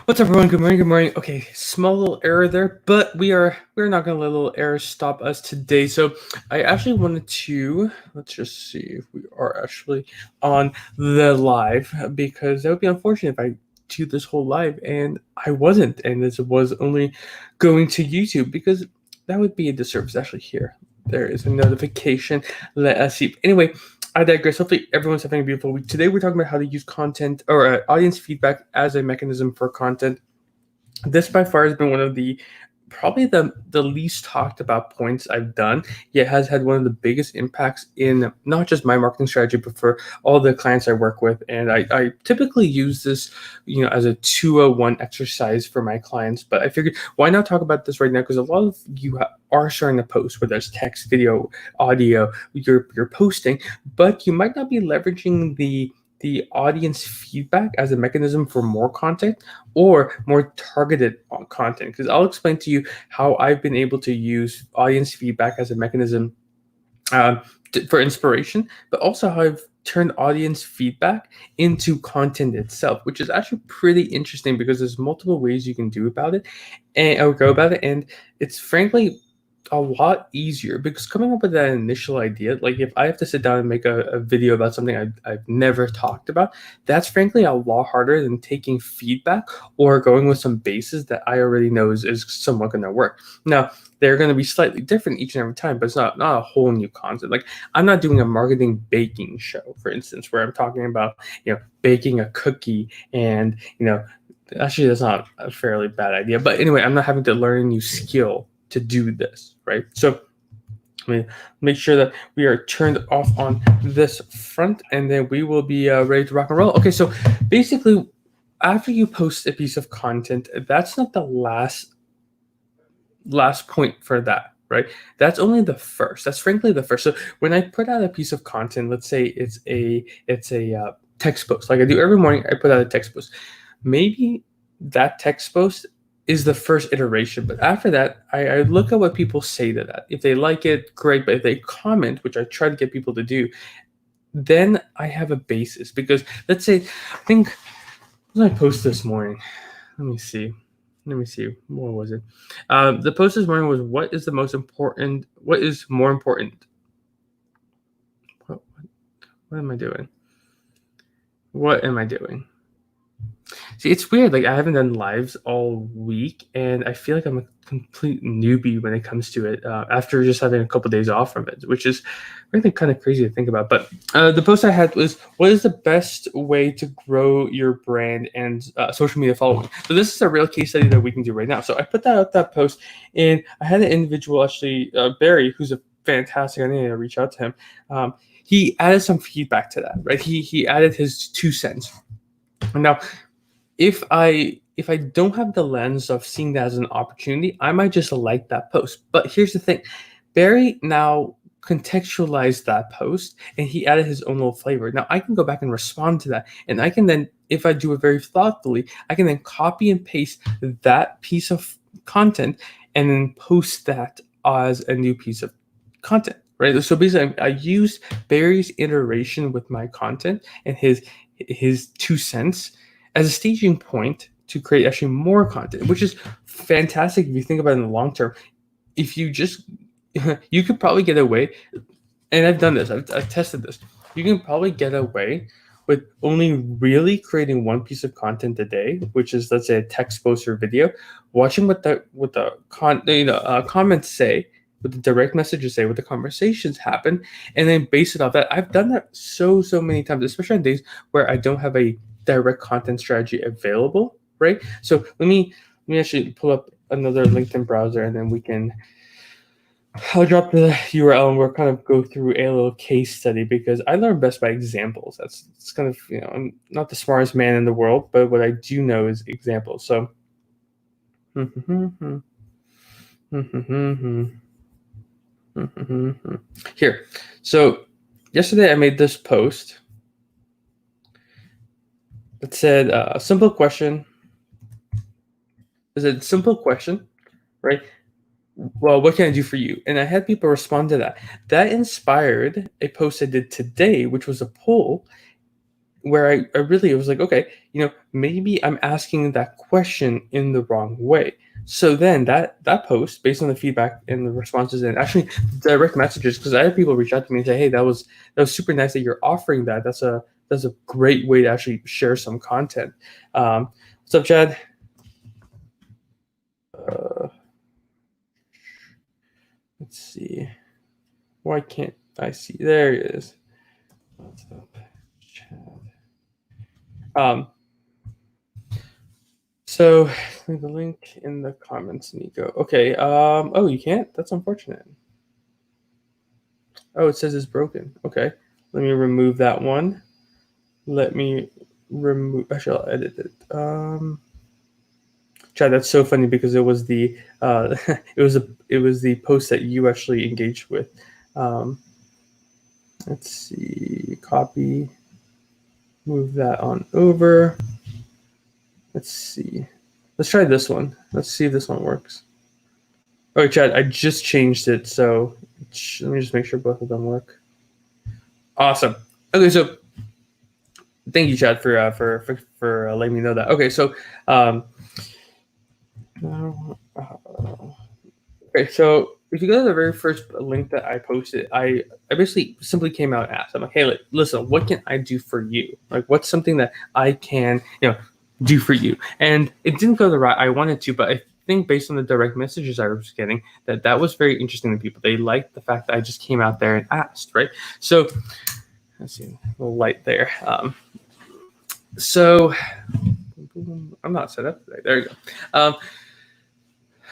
What's up, everyone? Good morning. Good morning. Okay, small little error there, but we're not gonna let little errors stop us today. So I actually wanted to let's just see if we are actually on the live because that would be unfortunate if I do this whole live and I wasn't, and this was only going to YouTube because that would be a disservice. Actually, here there is a notification. Let us see. Anyway, I digress. Hopefully, everyone's having a beautiful week. Today, we're talking about how to use content or audience feedback as a mechanism for content. This by far has been one of the probably the least talked about points I've done, yet has had one of the biggest impacts in not just my marketing strategy, but for all the clients I work with. And I typically use this, as a 201 exercise for my clients. But I figured why not talk about this right now? Because a lot of you are starting to post, whether it's text, video, audio, you're posting, but you might not be leveraging the audience feedback as a mechanism for more content or more targeted content, because I'll explain to you how I've been able to use audience feedback as a mechanism um, for inspiration, but also how I've turned audience feedback into content itself, which is actually pretty interesting because there's multiple ways you can do about it and or go about it, and it's frankly a lot easier because coming up with that initial idea, like if I have to sit down and make a video about something I've never talked about, that's frankly a lot harder than taking feedback or going with some bases that I already know is somewhat going to work. Now, they're going to be slightly different each and every time, but it's not a whole new concept. Like I'm not doing a marketing baking show, for instance, where I'm talking about baking a cookie and actually that's not a fairly bad idea. But anyway, I'm not having to learn a new skill to do this, right? So let me make sure that we are turned off on this front, and then we will be ready to rock and roll. Okay, so basically, after you post a piece of content, that's not the last point for that, right? That's only the first. That's frankly the first. So when I put out a piece of content, let's say it's a text post, like I do every morning, I put out a text post. Maybe that text post is the first iteration, but after that, I look at what people say to that. If they like it, great. But if they comment, which I try to get people to do, then I have a basis. Because let's say, I think, what did I post this morning? Let me see. What was it? The post this morning was, what is the most important? What is more important? What am I doing? What am I doing? See, it's weird. Like I haven't done lives all week, and I feel like I'm a complete newbie when it comes to it. After just having a couple of days off from it, which is really kind of crazy to think about. But the post I had was, "What is the best way to grow your brand and social media following?" So this is a real case study that we can do right now. So I put that post, and I had an individual actually, Barry, who's a fantastic. I need to reach out to him. He added some feedback to that, right? He added his 2 cents. Now, if I don't have the lens of seeing that as an opportunity, I might just like that post. But here's the thing. Barry now contextualized that post and he added his own little flavor. Now I can go back and respond to that. And I can then, if I do it very thoughtfully, I can then copy and paste that piece of content and then post that as a new piece of content. Right. So basically I used Barry's iteration with my content and his 2 cents as a staging point to create actually more content, which is fantastic if you think about it in the long term. If you just, you could probably get away, and I've done this, I've tested this. You can probably get away with only really creating one piece of content a day, which is, let's say, a text post or video, watching what the comments say, what the direct messages say, what the conversations happen, and then base it off that. I've done that so many times, especially on days where I don't have a direct content strategy available, right? So let me actually pull up another LinkedIn browser, and then I'll drop the URL and we'll kind of go through a little case study, because I learn best by examples. It's kind of, I'm not the smartest man in the world, but what I do know is examples. So here. So yesterday I made this post that said a simple question. It said simple question, right? Well, what can I do for you? And I had people respond to that. That inspired a post I did today, which was a poll. where I really was like, okay, maybe I'm asking that question in the wrong way. So then that post, based on the feedback and the responses and actually direct messages, because I had people reach out to me and say, hey, that was super nice that you're offering that. That's a great way to actually share some content. What's up, Chad? Uh, let's see. Why can't I see? There it is. What's up, Chad? So leave the link in the comments, Nico. Okay. Oh, you can't? That's unfortunate. Oh, it says it's broken. Okay. Let me remove that one. Let me remove. Actually, I'll edit it. Chad, that's so funny because it was the it was the post that you actually engaged with. Um, let's see. Copy. Move that on over. Let's see. Let's try this one. Let's see if this one works. Oh, Chad, I just changed it, so let me just make sure both of them work. Awesome. Okay, so thank you, Chad, for letting me know that. Okay, so okay, so if you go to the very first link that I posted, I basically simply came out and asked. I'm like, hey, listen, what can I do for you? Like, what's something that I can do for you? And it didn't go the route I wanted to, but I think based on the direct messages I was getting, that was very interesting to people. They liked the fact that I just came out there and asked, right? So let's see, a little light there. So I'm not set up today. There you go.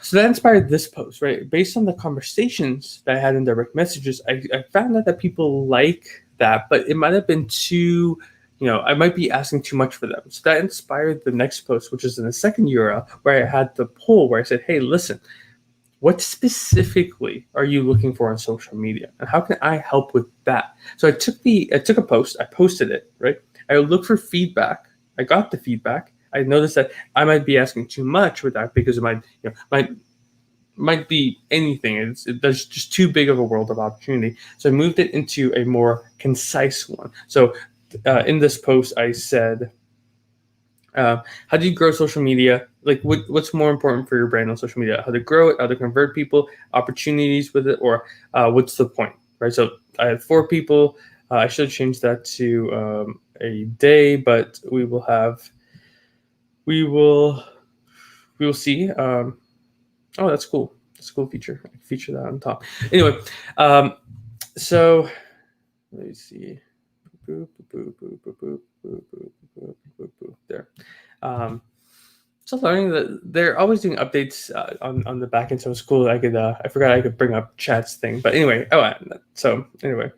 So that inspired this post, right? Based on the conversations that I had in direct messages, I found out that people like that, but it might have been too, I might be asking too much for them. So that inspired the next post, which is in the second URL, where I had the poll where I said, hey, listen, what specifically are you looking for on social media? And how can I help with that? So I took a post, I posted it, right? I looked for feedback. I got the feedback. I noticed that I might be asking too much with that because it might be anything. There's just too big of a world of opportunity. So I moved it into a more concise one. So in this post, I said, how do you grow social media? Like, what's more important for your brand on social media? How to grow it, how to convert people, opportunities with it, or what's the point, right? So I had 4 people. I should change that to a day, but we will see. Oh, that's cool. That's a cool feature. I can feature that on top. Anyway, so let me see. There. So learning that they're always doing updates on the back end, so it's cool. I forgot I could bring up Chat's thing, but anyway. So anyway,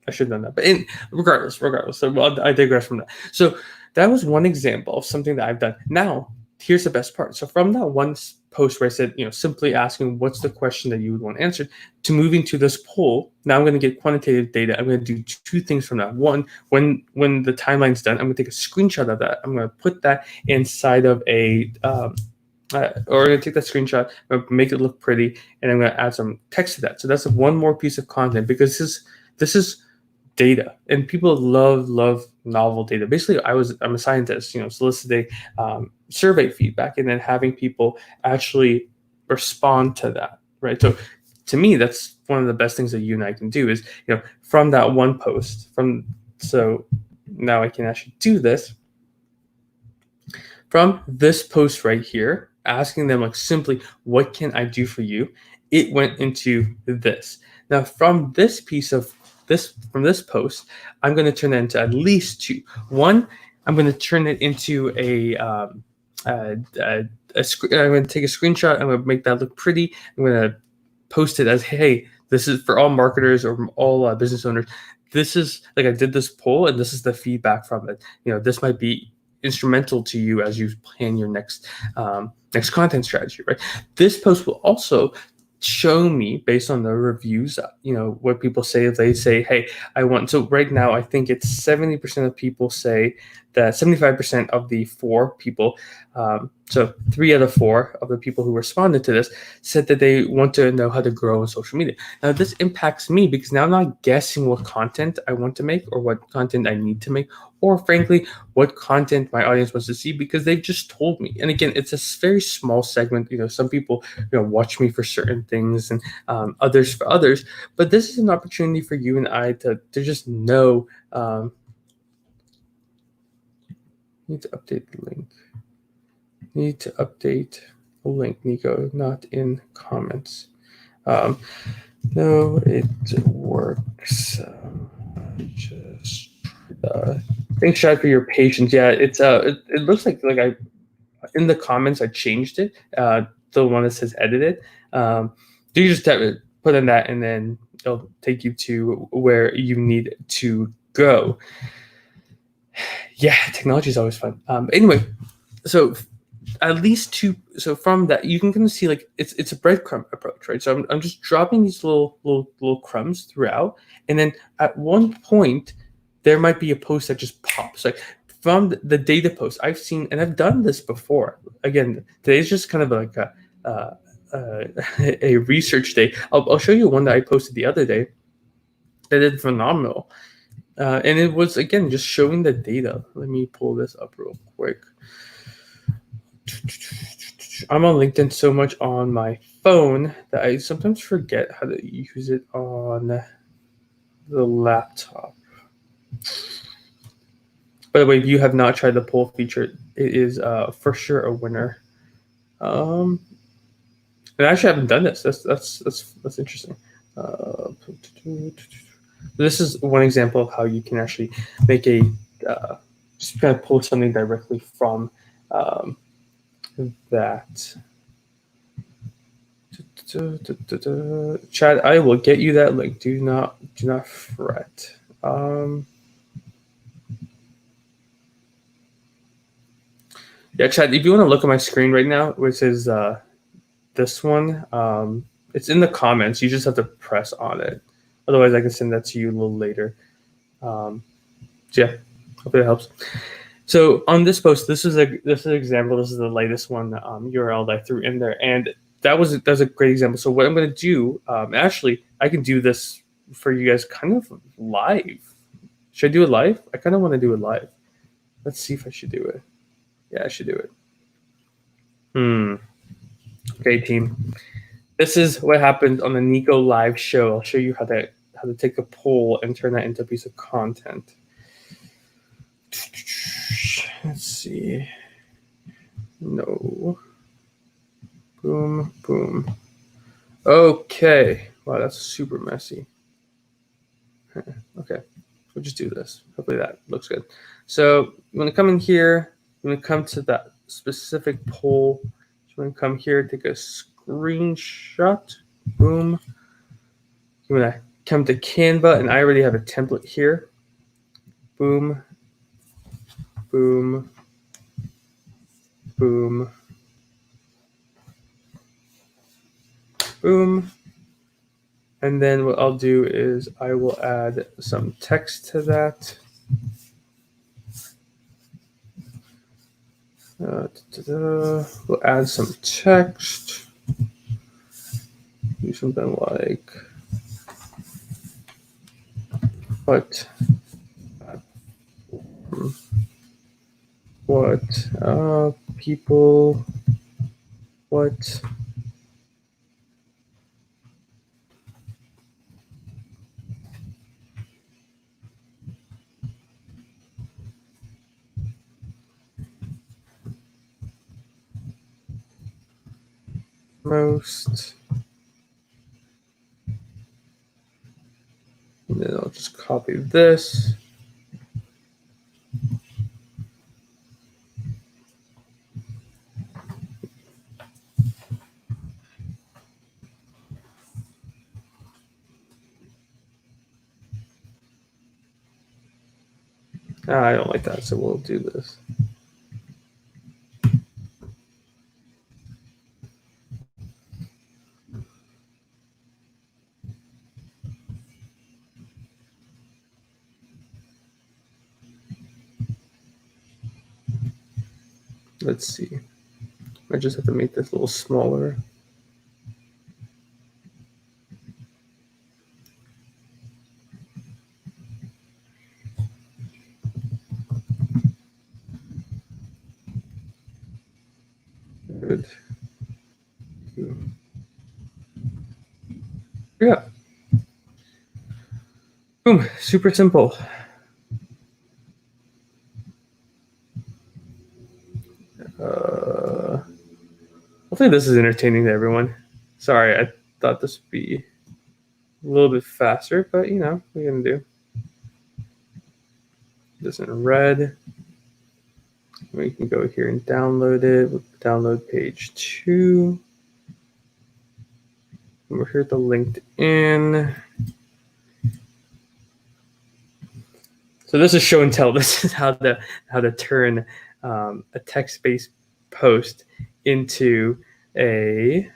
I should have done that. But regardless. So I digress from that. So that was one example of something that I've done. Now, here's the best part. So from that one post where I said, simply asking what's the question that you would want answered, to moving to this poll, now I'm going to get quantitative data. I'm going to do 2 things from that. One, when the timeline's done, I'm going to take a screenshot of that. I'm going to put that inside of or I'm going to take that screenshot, I'm going to make it look pretty, and I'm going to add some text to that. So that's one more piece of content, because this is data, and people love novel data. Basically, I'm a scientist, soliciting survey feedback and then having people actually respond to that, right? So to me, that's one of the best things that you and I can do is, from that one post, so now I can actually do this from this post right here, asking them like simply, what can I do for you? It went into this. Now from this post, I'm going to turn that into at least 2. One, I'm going to turn it into I'm going to take a screenshot. I'm going to make that look pretty. I'm going to post it as, hey, this is for all marketers or all business owners. This is like, I did this poll and this is the feedback from it. This might be instrumental to you as you plan your next content strategy, right? This post will also show me, based on the reviews, what people say. If they say, hey, so right now I think it's 70% of people say that 75% of the 4 people, so 3 out of 4 of the people who responded to this said that they want to know how to grow on social media. Now this impacts me because now I'm not guessing what content I want to make or what content I need to make. or frankly, what content my audience wants to see because they've just told me. And again, it's a very small segment. Some people watch me for certain things, and others for others. But this is an opportunity for you and I to just know. Need to update the link. Need to update the link, Nico, not in comments. No, it works. Just thanks, Shad, for your patience. Yeah, it's it looks like I in the comments I changed it. The one that says edited. Do you just put in that, and then it'll take you to where you need to go. Yeah, technology is always fun. Anyway, so at least so from that you can kind of see like it's a breadcrumb approach, right? So I'm just dropping these little crumbs throughout, and then at one point there might be a post that just pops. Like from the data post I've seen, and I've done this before. Again, today's just kind of like a research day. I'll show you one that I posted the other day that did phenomenal. And it was, again, just showing the data. Let me pull this up real quick. I'm on LinkedIn so much on my phone that I sometimes forget how to use it on the laptop. By the way, if you have not tried the poll feature, it is for sure a winner. And I actually haven't done this. That's interesting. This is one example of how you can actually make a just kind of pull something directly from that. Chad, I will get you that link. Do not fret. Yeah, Chad, if you want to look at my screen right now, which is this one, it's in the comments. You just have to press on it. Otherwise, I can send that to you a little later. So yeah, hopefully it helps. So on this post, this is an example. This is the latest one URL that I threw in there, and that's a great example. So what I'm going to do, actually, I can do this for you guys kind of live. Should I do it live? I kind of want to do it live. Let's see if I should do it. Yeah, I should do it. Okay, team. This is what happened on the Nico live show. I'll show you how to take a poll and turn that into a piece of content. Let's see. No. Boom, boom. Okay. Wow, that's super messy. Okay. We'll just do this. Hopefully that looks good. So you want to come in here. You want to come to that specific poll. You want to come here, take a screenshot. Boom. You want to come to Canva, and I already have a template here. Boom. Boom. Boom. Boom. And then what I'll do is I will add some text to that. We'll add some text. Do something like what people what most, and then I'll just copy this. I don't like that, so we'll do this. Let's see. I just have to make this a little smaller. Good. Yeah. Boom. Super simple. Hopefully this is entertaining to everyone. Sorry, I thought this would be a little bit faster, but you know, what are you gonna do? This in red. We can go here and download it. We'll download page 2. And we're here at the LinkedIn. So this is show and tell. This is how to turn a text-based post into a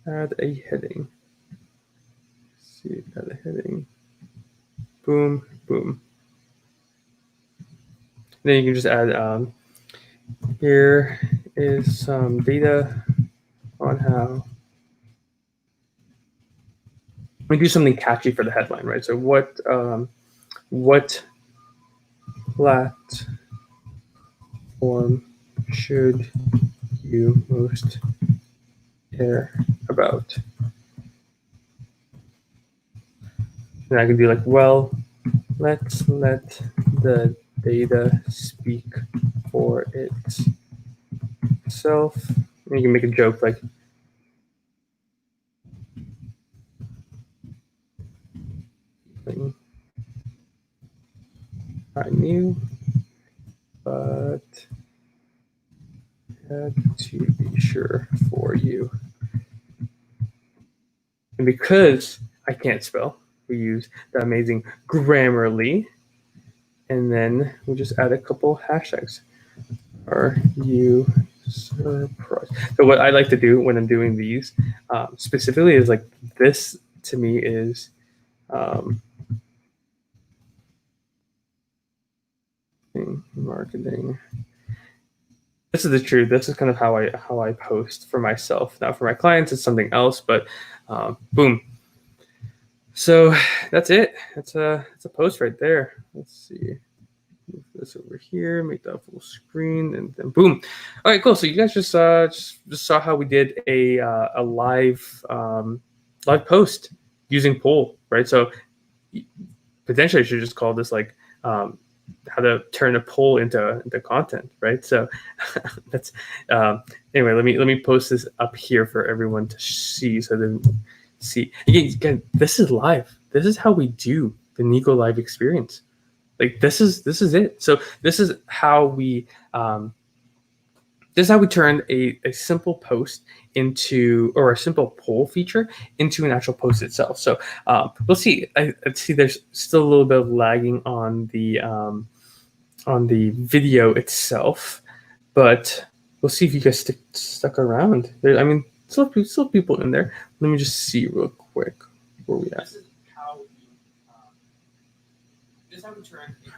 add a heading. Let's see, add a heading. Boom, boom. Then you can just add here is some data on how we do something catchy for the headline, right? So what platform should you most care about? And I can be like, well, let's let the data speak for itself. And you can make a joke like, I knew, but had to be sure for you. And because I can't spell, we use the amazing Grammarly, and then we just add a couple hashtags. Are you surprised? So what I like to do when I'm doing these specifically is like this to me is marketing. This is the truth. This is kind of how I post for myself. Now for my clients, it's something else, but boom. So that's it. It's a post right there. Let's see. Move this over here, make that full screen, and then boom. All right, cool. So you guys just saw how we did a live post using poll, right? So potentially I should just call this like how to turn a poll into content, right? So that's anyway. Let me post this up here for everyone to see, so then see again. This is live. This is how we do the Nico Live experience. Like this is it. So this is how we turn a simple post into, or a simple poll feature into an actual post itself. So we'll see. I see there's still a little bit of lagging on the video itself, but we'll see if you guys stuck around. I mean, still people in there. Let me just see real quick where we at.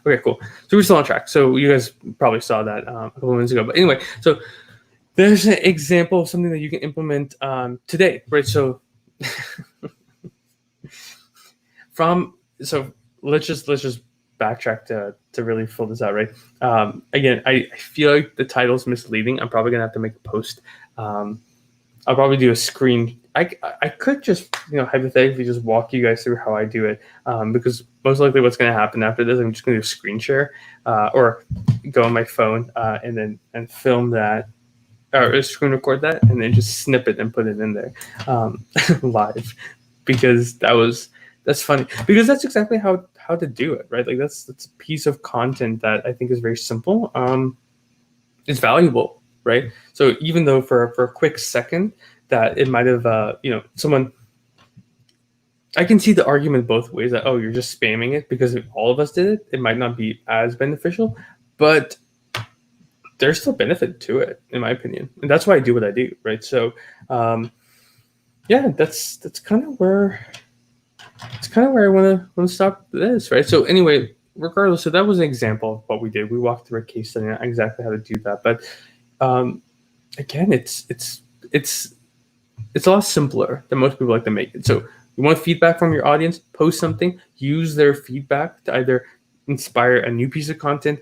Okay, cool. So we're still on track. So you guys probably saw that a couple minutes ago. But anyway, so there's an example of something that you can implement today, right? So let's just backtrack to really fill this out, right? Again, I feel like the title's misleading. I'm probably gonna have to make a post. I'll probably do a screen. I could just, hypothetically just walk you guys through how I do it, because most likely what's going to happen after this, I'm just going to do a screen share or go on my phone and film that, or screen record that, and then just snip it and put it in there live, because that's funny, because that's exactly how to do it, right? Like that's a piece of content that I think is very simple. It's valuable. Right. So even though for a quick second that it might have, someone, I can see the argument both ways that, oh, you're just spamming it because if all of us did it, it might not be as beneficial, but there's still benefit to it, in my opinion. And that's why I do what I do. Right. So, yeah, that's kind of where I want to stop this. Right. So anyway, regardless, so that was an example of what we did. We walked through a case study on exactly how to do that. But again, it's a lot simpler than most people like to make it. So you want feedback from your audience, post something, use their feedback to either inspire a new piece of content,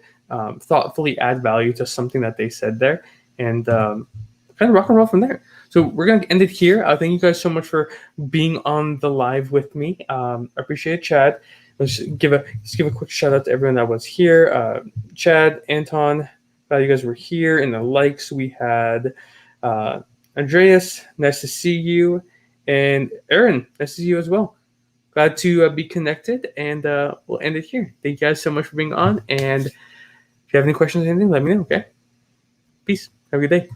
thoughtfully add value to something that they said there, and kind of rock and roll from there. So we're going to end it here. Thank you guys so much for being on the live with me. I appreciate it, Chad. Let's give a quick shout out to everyone that was here. Chad, Anton, glad you guys were here. In the likes, we had Andreas, nice to see you, and Aaron, nice to see you as well. Glad to be connected, and we'll end it here. Thank you guys so much for being on, and if you have any questions or anything, let me know, okay? Peace. Have a good day.